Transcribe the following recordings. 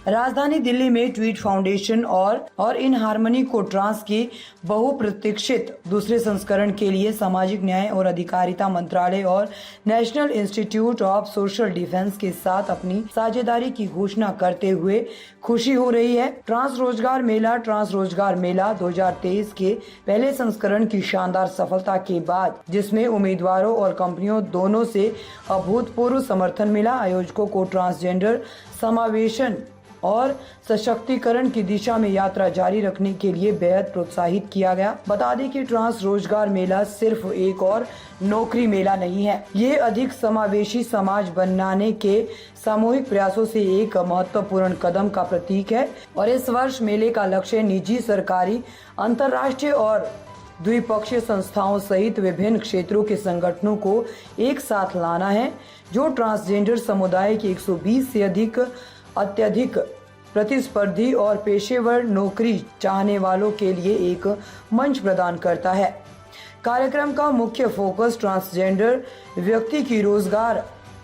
राजधानी दिल्ली में tweet foundation और इन हार्मनी को ट्रांस के बहुप्रतीक्षित दूसरे संस्करण के लिए सामाजिक न्याय और अधिकारिता मंत्रालय और national institute of social defence के साथ अपनी साझेदारी की घोषणा करते हुए खुशी हो रही है। ट्रांस रोजगार मेला 2023 के पहले संस्करण की शानदार सफलता के बाद, जिसमें उम्मीदवारों और कंपनियों दोनों से अभूतपूर्व समर्थन मिला, आयोजकों को ट्रांसजेंडर समावेशन और सशक्तिकरण की दिशा में यात्रा जारी रखने के लिए बेहद प्रोत्साहित किया गया। बता दें कि ट्रांस रोजगार मेला सिर्फ एक और नौकरी मेला नहीं है, ये अधिक समावेशी समाज बनाने के सामूहिक प्रयासों से एक महत्वपूर्ण कदम का प्रतीक है। और इस वर्ष मेले का लक्ष्य निजी, सरकारी, अंतर्राष्ट्रीय और द्विपक्षीय संस्थाओं सहित विभिन्न क्षेत्रों के संगठनों को एक साथ लाना है, जो ट्रांसजेंडर समुदाय के 120 से अत्यधिक प्रतिस्पर्धी और पेशेवर नौकरी चाहने वालों के लिए एक मंच प्रदान करता है। कार्यक्रम का मुख्य फोकस ट्रांसजेंडर व्यक्ति की रोजगार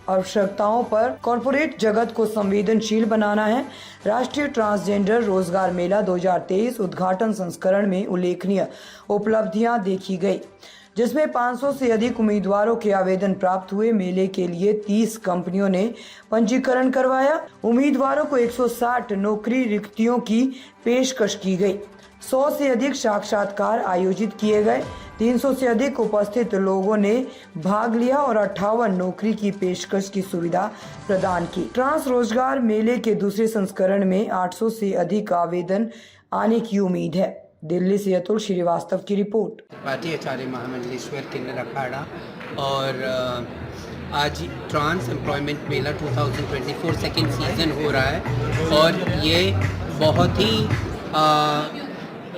आवश्यकताओं पर कॉरपोरेट जगत को संवेदनशील बनाना है। राष्ट्रीय ट्रांसजेंडर रोजगार मेला 2023 उद्घाटन संस्करण में उल्लेखनीय उपलब्धियां देखी गई, जिसमें 500 से अधिक उम्मीदवारों के आवेदन प्राप्त हुए। मेले के लिए 30 कंपनियों ने पंजीकरण करवाया। उम्मीदवारों को 160 नौकरी रिक्तियों की पेशकश की गई। 100 से अधिक साक्षात्कार आयोजित किए गए। 300 से अधिक उपस्थित लोगों ने भाग लिया और 58 नौकरी की पेशकश की सुविधा प्रदान की। ट्रांस रोजगार मेले के दूसरे संस्करण में 800 से अधिक आवेदन आने की उम्मीद है। दिल्ली से अतुल श्रीवास्तव की रिपोर्ट। पार्टी आचार्य महामंडलेश्वर किन्नर अखाड़ा और आज ट्रांस एम्प्लॉयमेंट मेला 2024 सेकेंड सीज़न हो रहा है और ये बहुत ही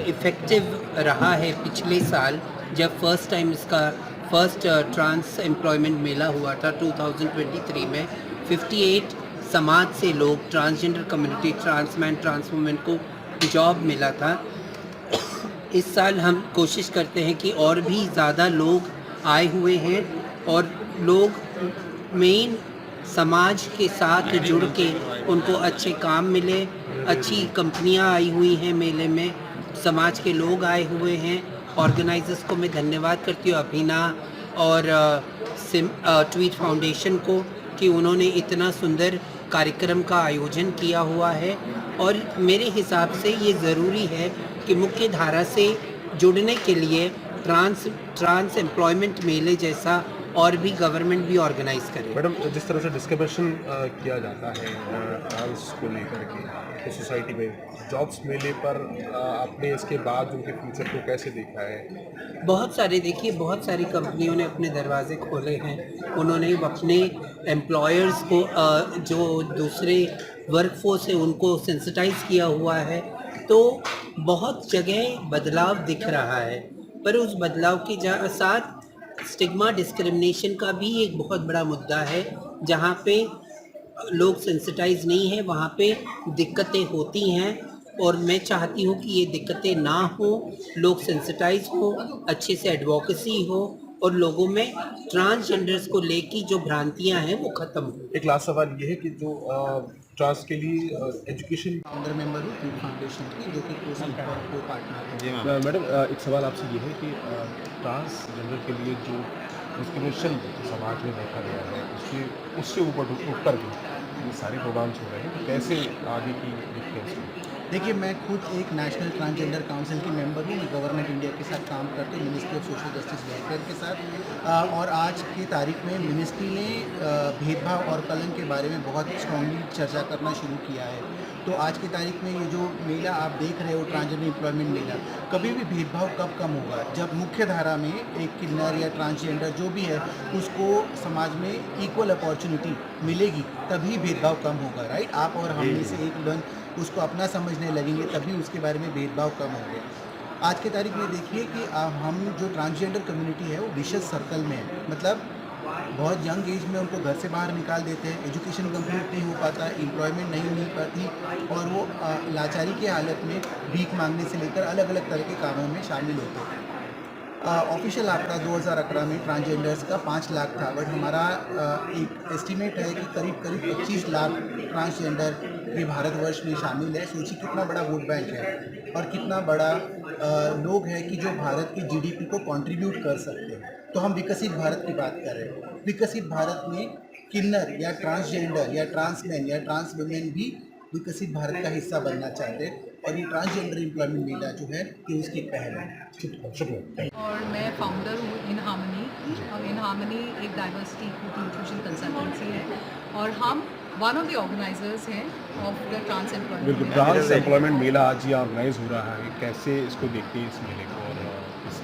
इफ़ेक्टिव रहा है। पिछले साल जब फर्स्ट टाइम इसका फर्स्ट ट्रांस एम्प्लॉयमेंट मेला हुआ था 2023 में 58 समाज से लोग, ट्रांसजेंडर कम्युनिटी, ट्रांसमैन, ट्रांसवुमेन को जॉब मिला था। इस साल हम कोशिश करते हैं कि और भी ज़्यादा लोग आए हुए हैं और लोग मेन समाज के साथ जुड़ के उनको अच्छे काम मिले। अच्छी कंपनियां आई हुई हैं मेले में, समाज के लोग आए हुए हैं। ऑर्गेनाइजर्स को मैं धन्यवाद करती हूँ, अभिना और ट्वीट फाउंडेशन को, कि उन्होंने इतना सुंदर कार्यक्रम का आयोजन किया हुआ है। और मेरे हिसाब से ये ज़रूरी है कि मुख्य धारा से जुड़ने के लिए ट्रांस एम्प्लॉयमेंट मेले जैसा और भी गवर्नमेंट भी ऑर्गेनाइज करे। मैडम, जिस तरह से डिस्क्रिमिनेशन किया जाता है ट्रांस को लेकर के सोसाइटी में, जॉब्स मेले पर आपने इसके बाद उनके फ्यूचर को कैसे देखा है? बहुत सारी कंपनियों ने अपने दरवाजे खोले हैं। उन्होंने अपने एम्प्लॉयर्स को जो दूसरे वर्कफोर्स है उनको सेंसिटाइज किया हुआ है। तो बहुत जगह बदलाव दिख रहा है, पर उस बदलाव के साथ स्टिग्मा डिस्क्रिमिनेशन का भी एक बहुत बड़ा मुद्दा है। जहाँ पे लोग सेंसिटाइज नहीं है वहाँ पे दिक्कतें होती हैं और मैं चाहती हूँ कि ये दिक्कतें ना हो, लोग सेंसिटाइज हो, अच्छे से एडवोकेसी हो और लोगों में ट्रांसजेंडर्स को लेकर जो भ्रांतियाँ हैं वो ख़त्म हो। एक लास्ट सवाल ये है कि जो ट्रांस के लिए एजुकेशन फाउंडर मेंबर हूँ ट्वीट फाउंडेशन की, जो कि को पार्टनर है। मैडम, एक सवाल आपसे ये है कि ट्रांसजेंडर के लिए जो डिस्क्रिमिनेशन समाज में देखा गया है उससे ऊपर भी ये सारे प्रोग्राम्स हो रहे हैं, तो कैसे आगे की दिखते हैं? देखिए, मैं खुद एक नेशनल ट्रांसजेंडर काउंसिल की मेंबर हूँ। मैं गवर्नमेंट इंडिया के साथ काम करते हैं, ministry of social justice welfare के साथ। और आज की तारीख में मिनिस्ट्री ने भेदभाव और कलंक के बारे में बहुत स्ट्रांगली चर्चा करना शुरू किया है। तो आज की तारीख में ये जो मेला आप देख रहे हो, ट्रांसजेंडर एम्प्लॉयमेंट मेला, कभी भी भेदभाव कब कम होगा? जब मुख्य धारा में एक किन्नर या ट्रांसजेंडर जो भी है उसको समाज में इक्वल अपॉर्चुनिटी मिलेगी, तभी भेदभाव कम होगा। राइट? आप और हम में से एक जन उसको अपना समझने लगेंगे, तभी उसके बारे में भेदभाव कम होंगे। आज की तारीख में देखिए कि हम जो ट्रांसजेंडर कम्युनिटी है वो विशेष सर्कल में है। मतलब बहुत यंग एज में उनको घर से बाहर निकाल देते हैं, एजुकेशन कंप्लीट नहीं हो पाता, एम्प्लॉयमेंट नहीं मिल पाती और वो लाचारी की हालत में भीख मांगने से लेकर अलग अलग तरह के कामों में शामिल होते हैं। ऑफिशियल आंकड़ा 2011 में ट्रांसजेंडर्स का 5 लाख था, बट हमारा एक एस्टीमेट है कि करीब 25 लाख ट्रांसजेंडर भी भारतवर्ष में शामिल है। सोचिए कितना बड़ा वोट बैंक है और कितना बड़ा लोग हैं कि जो भारत की जीडीपी को कंट्रीब्यूट कर सकते हैं। तो हम विकसित भारत की बात कर रहे हैं। विकसित भारत में किन्नर या ट्रांसजेंडर या ट्रांसमैन या ट्रांस वुमेन भी विकसित भारत का हिस्सा बनना चाहते हैं और ये ट्रांसजेंडर एम्प्लॉयमेंट मेला जो है ये उसकी एक पहल है। शुक्रिया। और मैं फाउंडर हूँ इन हार्मनी, और इन हार्मनी एक डाइवर्सिटी इंक्लूजन कंसल्टेंसी है और हम वन ऑफ द ऑर्गेनाइजर्स हैं ऑफ द ट्रांस बिल्कुल, एम्प्लॉयमेंट। ट्रांस एम्प्लॉयमेंट मेला आज ये ऑर्गेनाइज हो रहा है, कैसे इसको देखते हैं इस मेले को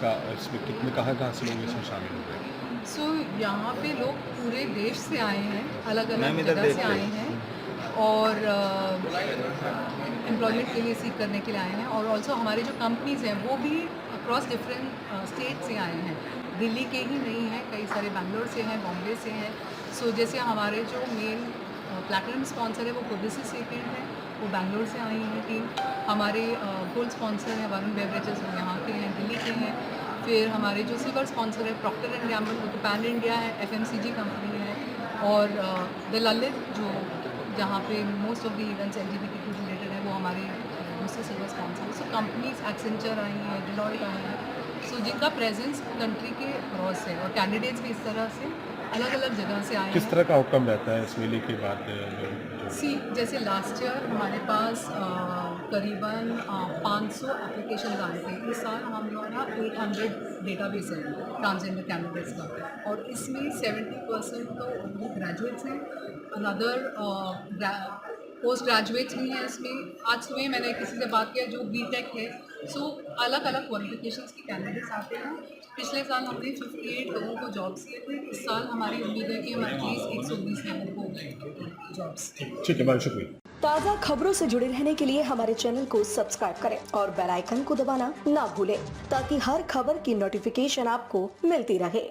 और इसमें कितने कहाँ से लोग इसमें शामिल हो गए? सो यहाँ पे लोग पूरे देश से आए हैं, अलग अलग जगह से आए हैं और एम्प्लॉयमेंट के लिए सीख करने के लिए आए हैं। और ऑल्सो हमारे जो कंपनीज़ हैं वो भी अक्रॉस डिफरेंट स्टेट से आए हैं, दिल्ली के ही नहीं हैं, कई सारे बैंगलोर से हैं, बॉम्बे से हैं। सो जैसे हमारे जो मेन प्लैटिनम स्पॉन्सर है वो पुलिस सेकेंड है, वो बैंगलोर से आई हैं टीम। हमारे गोल्ड स्पॉन्सर हैं वरुण बेवरेजेस, वो यहाँ के हैं, दिल्ली के हैं। फिर हमारे जो सिल्वर स्पॉन्सर है प्रॉक्टर एंड गैम्बल, वो तो पैन इंडिया है, FMCG कंपनी है। और द ललित जो जहाँ पे most of the events LGBT related है वो हमारे दूसरे silver sponsor. So companies Accenture आई हैं, डिलॉयट आई हैं, सो जिनका प्रेजेंस कंट्री के अक्रॉस है और कैंडिडेट्स भी इस तरह से अलग अलग जगह से आए किस हैं। तरह का आउटकम रहता है इस मेले के बाद? जैसे लास्ट ईयर हमारे पास करीबन 500 एप्लीकेशन आए थे। इस साल हम लोग ना 800 डेटाबेस है ट्रांसजेंडर कैंडिडेट्स का और इसमें 70% तो ग्रेजुएट्स हैं, अनदर पोस्ट ग्रेजुएट्स भी हैं इसमें। आज सुबह मैंने किसी से बात किया जो BTech है। सो अलग अलग क्वालिफिकेशंस के कैंडिडेट्स आते हैं। पिछले साल हमने 58 लोगों को जॉब्स दिए थे, इस साल हमारी उम्मीद है कि हम एटलीस्ट 120 लोगों को जॉब्स। ठीक है, बहुत शुक्रिया। ताज़ा खबरों से जुड़े रहने के लिए हमारे चैनल को सब्सक्राइब करें और बेल आइकन को दबाना ना भूलें ताकि हर खबर की नोटिफिकेशन आपको मिलती रहे।